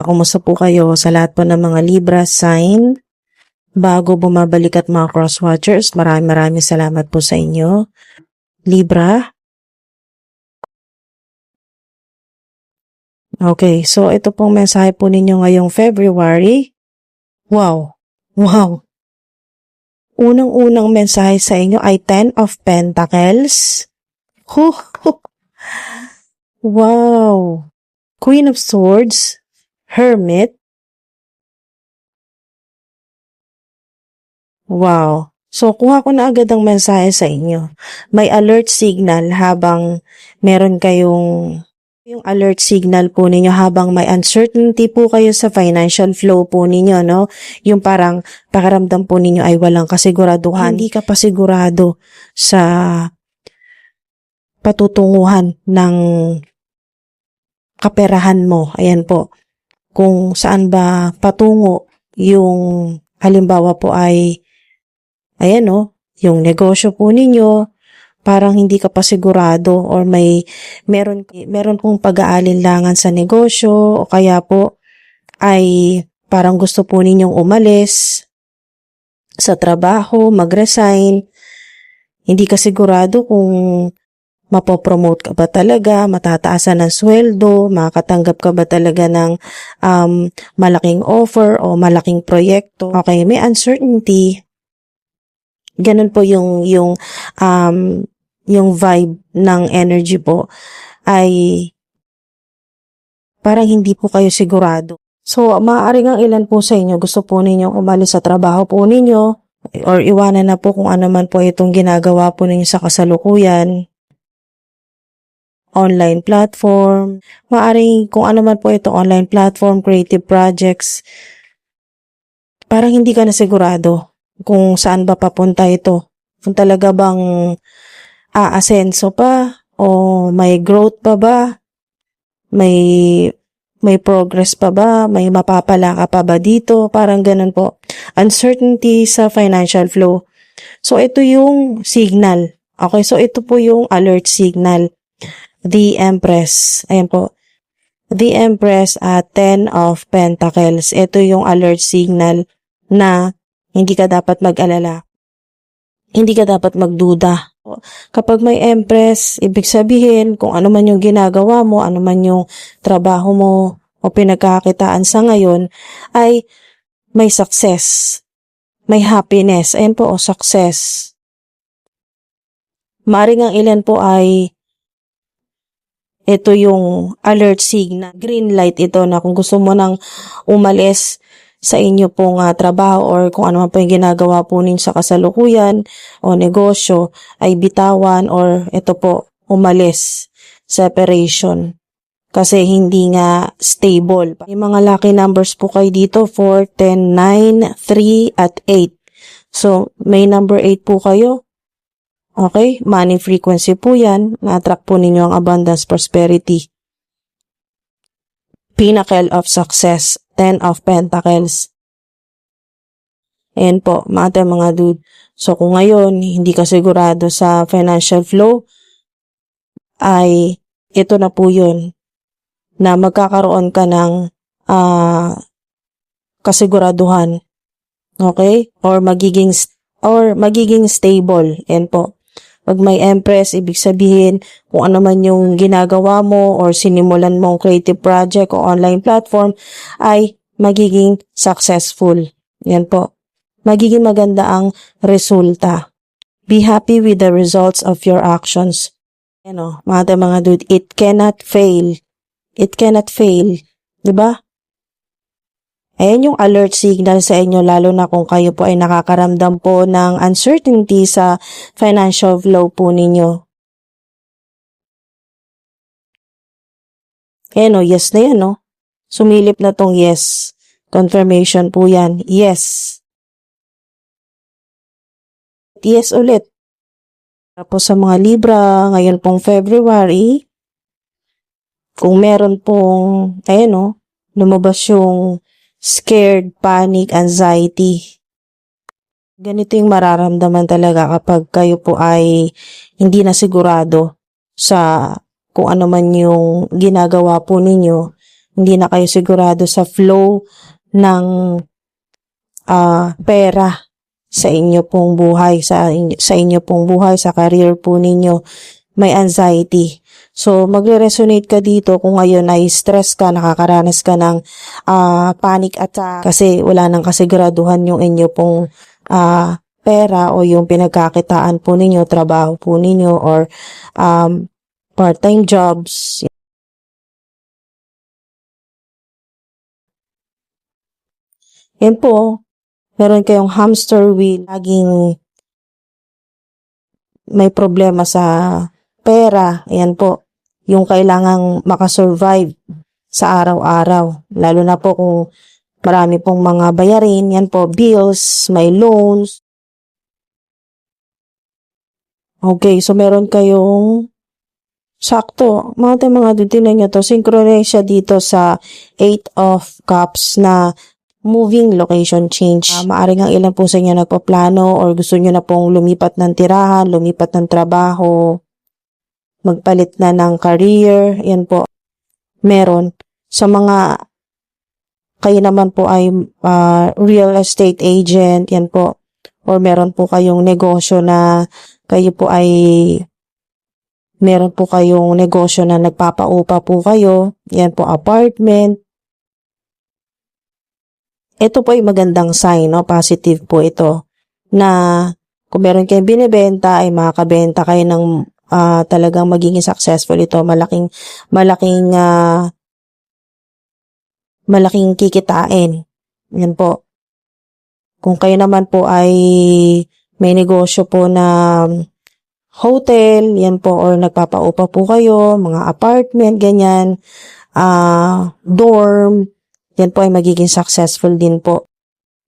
Kumusta po kayo sa lahat po ng mga Libra sign? Bago bumabalik at mga cross-watchers, maraming salamat po sa inyo. Libra? Okay, so ito pong mensahe po ninyo ngayong February. Wow! Wow! Unang-unang mensahe sa inyo ay 10 of Pentacles. Wow! Queen of Swords. Hermit. Wow. So, kuha ko na agad ang mensahe sa inyo. May alert signal habang meron kayong yung alert signal po ninyo habang may uncertainty po kayo sa financial flow po ninyo, no? Yung parang pakiramdam po ninyo ay walang kasiguraduhan. Hindi ka pa sigurado sa patutunguhan ng kaperahan mo. Ayan po. Kung saan ba patungo yung halimbawa po ay ayan no, yung negosyo po ninyo, parang hindi ka pa sigurado or meron pong pag-aalinlangan sa negosyo o kaya po ay parang gusto po ninyong umalis sa trabaho, mag-resign. Hindi ka sigurado kung mapopromote ka ba talaga, matataasan ng sweldo, makakatanggap ka ba talaga ng malaking offer o malaking proyekto. Okay, may uncertainty. Ganun po yung vibe ng energy po ay parang hindi po kayo sigurado. So, maaaring ang ilan po sa inyo gusto po ninyo umalis sa trabaho po ninyo or iwanan na po kung ano man po itong ginagawa po ninyo sa kasalukuyan. Online platform, maaaring kung ano man po ito, online platform, creative projects, parang hindi ka na sigurado kung saan ba papunta ito. Kung talaga bang aasenso pa o may growth pa ba? May progress pa ba? May mapapala ka pa ba dito? Parang ganun po. Uncertainty sa financial flow. So, ito yung signal. Okay, so ito po yung alert signal. The Empress. Ayan po. The Empress at 10 of Pentacles. Ito yung alert signal na hindi ka dapat mag-alala. Hindi ka dapat magduda. Kapag may Empress, ibig sabihin kung ano man yung ginagawa mo, ano man yung trabaho mo o pinagkakakitaan sa ngayon, ay may success. May happiness. Ayan po, success. Maaring ang ilan po ay ito yung alert signal, green light ito na kung gusto mo nang umalis sa inyo pong trabaho or kung ano man po yung ginagawa po ninyo sa kasalukuyan o negosyo ay bitawan or ito po, umalis, separation. Kasi hindi nga stable. Yung mga lucky numbers po kayo dito, 4, 10, 9, 3, at 8. So, may number 8 po kayo. Okay, money frequency po yan. Na-attract po ninyo ang abundance, prosperity. Pinnacle of success, 10 of Pentacles. Ayan po, mga dude. So kung ngayon, hindi ka sigurado sa financial flow, ay ito na po yun, na magkakaroon ka ng kasiguraduhan. Okay? Or magiging stable. Ayan po. Pag may Empress, ibig sabihin kung ano man yung ginagawa mo or sinimulan mong creative project o online platform ay magiging successful. Yan po. Magiging maganda ang resulta. Be happy with the results of your actions. Yan o, mga dude, it cannot fail. It cannot fail. Diba? Ayan yung alert signal sa inyo lalo na kung kayo po ay nakakaramdam po ng uncertainty sa financial flow po ninyo. Ayan o, yes na yan o. Sumilip na tong yes. Confirmation po yan. Yes. Yes ulit. Tapos sa mga Libra, ngayon pong February, kung meron pong, ayan o, lumabas yung scared, panic, anxiety. Ganito yung mararamdaman talaga kapag kayo po ay hindi na sigurado sa kung ano man yung ginagawa po ninyo, hindi na kayo sigurado sa flow ng pera sa inyo pong buhay, sa inyo pong buhay, sa career po ninyo, may anxiety. So, magre-resonate ka dito kung ngayon ay stress ka, nakakaranas ka ng panic attack kasi wala nang kasiguraduhan yung inyo pong pera o yung pinagkakitaan po ninyo, trabaho po ninyo, or part-time jobs. Yan po, meron kayong hamster wheel, laging may problema sa pera. Ayan po, yung kailangang makasurvive sa araw-araw. Lalo na po kung marami pong mga bayarin, yan po, bills, may loans. Okay, so meron kayong sakto, mga tinan nyo to, synchronize siya dito sa 8 of Cups na moving location change. Maaring ang ilan po sa inyo nagpaplano or gusto nyo na pong lumipat ng tirahan, lumipat ng trabaho, magpalit na ng career, yan po. Meron. Sa mga, kayo naman po ay real estate agent, yan po. Or meron po kayong negosyo na kayo po ay meron po kayong negosyo na nagpapaupa po kayo, yan po, apartment. Ito po ay magandang sign, no? Positive po ito, na kung meron kayong binibenta, ay makakabenta kayo ng talagang magiging successful ito. Malaking kikitain. Yan po. Kung kayo naman po ay may negosyo po na hotel, yan po, or nagpapaupa po kayo, mga apartment, ganyan, dorm, yan po ay magiging successful din po.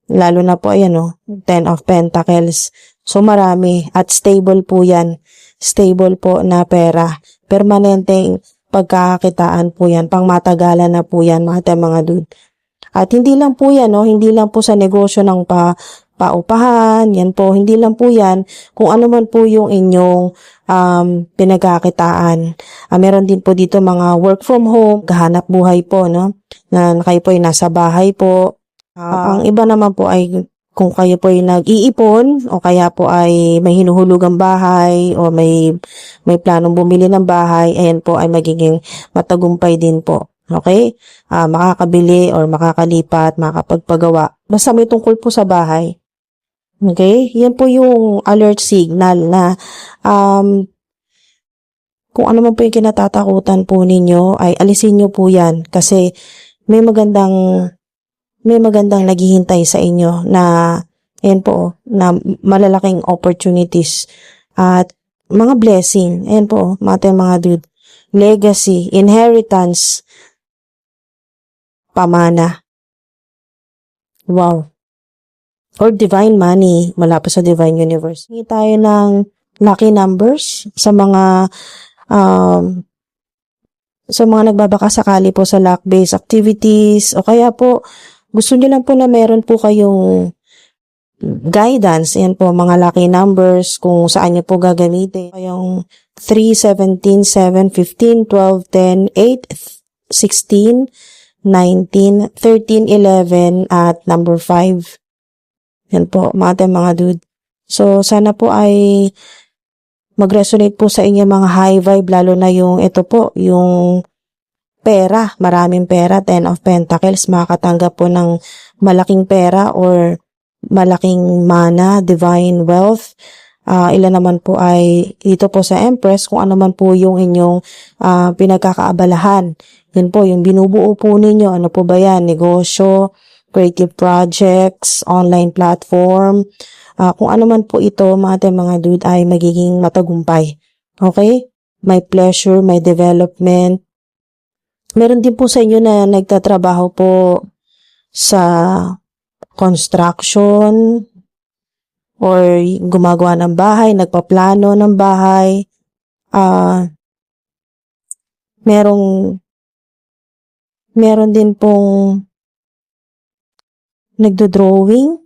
Lalo na po, ayan o, 10 of Pentacles. So, marami at stable po yan. Stable po na pera. Permanenteng pagkakakitaan po yan. Pangmatagalan na po yan, mga dude. At hindi lang po yan, no? Hindi lang po sa negosyo ng paupahan, yan po, hindi lang po yan, kung ano man po yung inyong pinagkakitaan. Meron din po dito mga work from home, gahanap buhay po, no? Na kayo po ay nasa bahay po. Ang iba naman po ay kung kayo po ay nag-iipon o kaya po ay may hinuhulugang bahay o may planong bumili ng bahay, ayan po ay magiging matagumpay din po. Okay? Makakabili or makakalipat, makakapagpagawa. Basta may tungkol po sa bahay. Okay? Yan po yung alert signal na kung ano man po yung kinatatakutan po ninyo ay alisin nyo po yan kasi may magandang naghihintay sa inyo na ayan po, na malalaking opportunities at mga blessing. Ayan po, mga dude. Legacy, inheritance, pamana. Wow. Or divine money, mula po sa divine universe. Hindi tayo ng lucky numbers sa mga nagbabakasakali po sa luck-based activities o kaya po gusto niyo lang po na meron po kayong guidance. Yan po, mga lucky numbers kung saan niyo po gagamitin. Yung 3, 17, 7, 15, 12, 10, 8, 16, 19, 13, 11, at number 5. Yan po, mga dude. So, sana po ay mag-resonate po sa inyo mga high vibe, lalo na yung ito po, yung pera, maraming pera, 10 of Pentacles, makakatanggap po ng malaking pera or malaking mana, divine wealth. Ilan naman po ay dito po sa Empress, kung ano man po yung inyong pinagkakaabalahan. Yun po, yung binubuo po ninyo, ano po ba yan? Negosyo, creative projects, online platform, kung ano man po ito, mga dude, ay magiging matagumpay. Okay? May pleasure, may development. Meron din po sa inyo na nagtatrabaho po sa construction or gumagawa ng bahay, nagpaplano ng bahay. Meron din pong nagdo-drawing,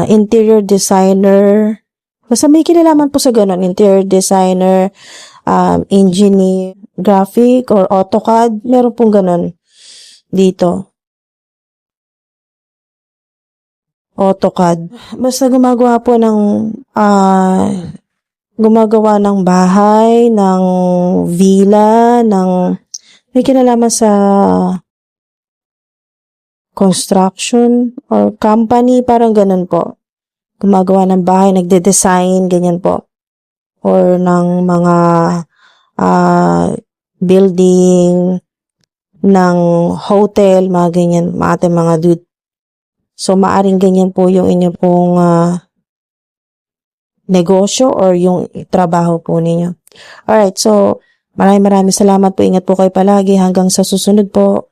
interior designer. Basta may kinalaman po sa ganun, interior designer, engineer, graphic or AutoCAD. Meron pong ganun dito. AutoCAD. Basta gumagawa ng bahay, ng villa, may kinalaman sa construction or company, parang ganun po. Gumagawa ng bahay, nagde-design, ganyan po. Or ng mga building, ng hotel, mga ganyan, mga dude. So, maaring ganyan po yung inyo pong negosyo or yung trabaho po ninyo. Alright, so maraming salamat po. Ingat po kayo palagi hanggang sa susunod po.